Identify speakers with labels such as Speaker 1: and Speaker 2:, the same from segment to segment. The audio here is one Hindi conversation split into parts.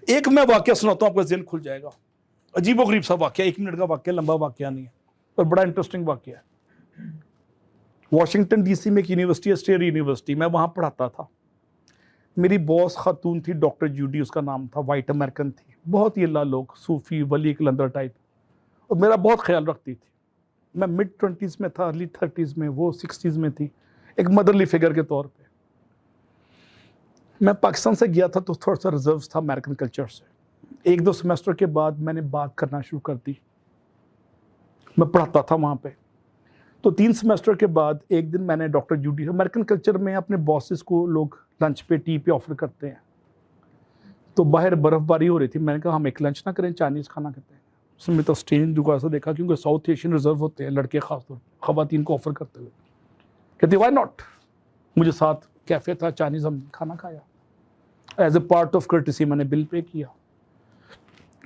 Speaker 1: एक मैं वाकया सुनाता हूँ, आपका ज़हन खुल जाएगा। अजीब व गरीब सा वाकया, 1 मिनट का वाकया, लंबा वाकया नहीं है, पर बड़ा इंटरेस्टिंग वाकया है। वॉशिंगटन डीसी में एक यूनिवर्सिटी है, स्टेट यूनिवर्सिटी, मैं वहाँ पढ़ाता था। मेरी बॉस खातून थी, डॉक्टर जूडी उसका नाम था, वाइट अमेरिकन थी, बहुत ही अल्लाह लोग, सूफी वली कलंदर टाइप, और मेरा बहुत ख्याल रखती थी। मैं मिड 20s में था, अर्ली 30s में, वो 60s में थी, एक मदरली फिगर के तौर पे। मैं पाकिस्तान से गया था तो थोड़ा सा रिजर्व था अमेरिकन कल्चर से। 1-2 सेमेस्टर के बाद मैंने बात करना शुरू कर दी। मैं पढ़ाता था वहाँ पे, तो 3 सेमेस्टर के बाद एक दिन मैंने डॉक्टर जूडी, अमेरिकन कल्चर में अपने बॉसेस को लोग लंच पे, टी पे ऑफर करते हैं, तो बाहर बर्फबारी हो रही थी। मैंने कहा हम एक लंच ना करें, चाइनीज़ खाना खाते हैं। उसमें तो स्टेज दुकान से देखा, क्योंकि साउथ एशियन रिजर्व होते हैं लड़के खासतौर पर ख़वातीन को ऑफर करते हुए। कहती वाई नॉट। मुझे साथ कैफ़े था, चाइनीज़, हम खाना खाया, as a part of courtesy मैंने बिल पे किया।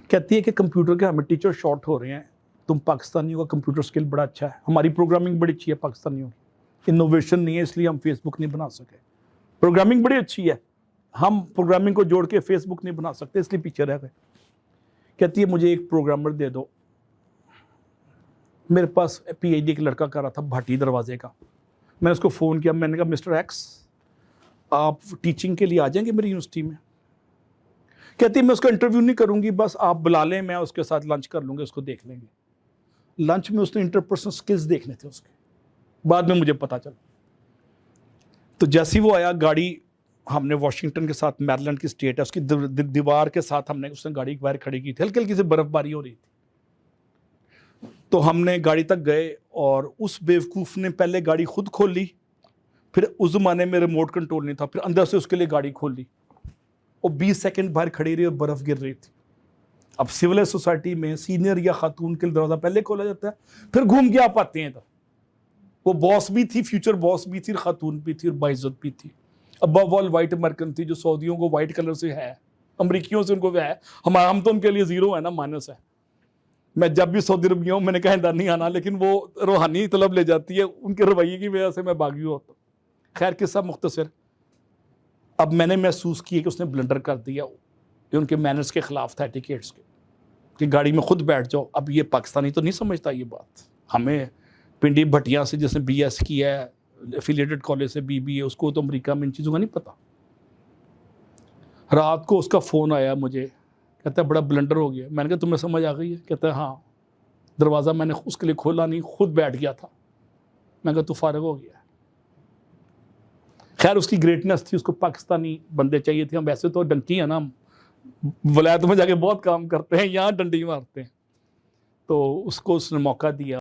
Speaker 1: कहती है कि कंप्यूटर के हमें टीचर शॉर्ट हो रहे हैं, तुम पाकिस्तानियों का कंप्यूटर स्किल बड़ा अच्छा है, हमारी प्रोग्रामिंग बड़ी अच्छी है पाकिस्तानियों की, इनोवेशन नहीं है इसलिए हम फेसबुक नहीं बना सके। प्रोग्रामिंग बड़ी अच्छी है, हम प्रोग्रामिंग को जोड़ के फेसबुक नहीं बना सकते इसलिए पीछे रह गए। कहती है मुझे एक प्रोग्रामर दे दो। मेरे पास PhD एक लड़का कर रहा था भाटी दरवाजे का। मैंने उसको फ़ोन किया, मैंने कहा मिस्टर एक्स, आप टीचिंग के लिए आ जाएंगे मेरी यूनिवर्सिटी में? कहती है मैं उसका इंटरव्यू नहीं करूंगी, बस आप बुला लें, मैं उसके साथ लंच कर लूँगी, उसको देख लेंगे। लंच में उसने इंटरपर्सनल स्किल्स देखने थे उसके, बाद में मुझे पता चला। तो जैसे ही वो आया, गाड़ी हमने वॉशिंगटन के साथ, मैरीलैंड की स्टेट है, उसकी दीवार के साथ हमने, उसने गाड़ी बाहर खड़ी की थी, हल्की हल्की से बर्फबारी हो रही थी। तो हमने गाड़ी तक गए और उस बेवकूफ़ ने पहले गाड़ी खुद खोल ली, फिर उस ज़माने में रिमोट कंट्रोल नहीं था, फिर अंदर से उसके लिए गाड़ी खोल ली और 20 सेकंड बाहर खड़ी रही और बर्फ़ गिर रही थी। अब सिविलाइज सोसाइटी में सीनियर या खातून के लिए दरवाज़ा पहले खोला जाता है, फिर घूम के आप आते हैं। तो वो बॉस भी थी, फ्यूचर बॉस भी थी, खातून भी थी और बाइज्जत भी थी। अबव ऑल वाइट अमेरिकन थी, जो सऊदियों को वाइट कलर से है, अमरीकियों से उनको है, हम तो उनके लिए ज़ीरो है ना, माइनस है। मैं जब भी सऊदी अरब गया हूँ मैंने कहा इधर नहीं आना, लेकिन वो रूहानी तलब ले जाती है, उनके रवैये की वजह से मैं भागी होता हूँ। खैर किस्सा मुख्तसर, अब मैंने महसूस किया कि उसने ब्लंडर कर दिया, ये उनके मैनर्स के ख़िलाफ़ था, एटिकेट्स के, कि गाड़ी में खुद बैठ जाओ। अब ये पाकिस्तानी तो नहीं समझता ये बात, हमें पिंडी भटिया से जिसने BS किया है, एफिलिएटेड कॉलेज से BBA, उसको तो अमेरिका में इन चीज़ों का नहीं पता। रात को उसका फ़ोन आया मुझे, कहता है बड़ा ब्लंडर हो गया। मैंने कहा तुम्हें समझ आ गई है? कहता है हाँ, दरवाज़ा मैंने उसके लिए खोला नहीं, खुद बैठ गया था। मैं कहा तू फारिग हो गया। खैर उसकी ग्रेटनेस थी, उसको पाकिस्तानी बंदे चाहिए थे। हम वैसे तो डंकी है ना, हम वलायत में जाके बहुत काम करते हैं, यहाँ डंडी मारते हैं, तो उसको उसने मौका दिया।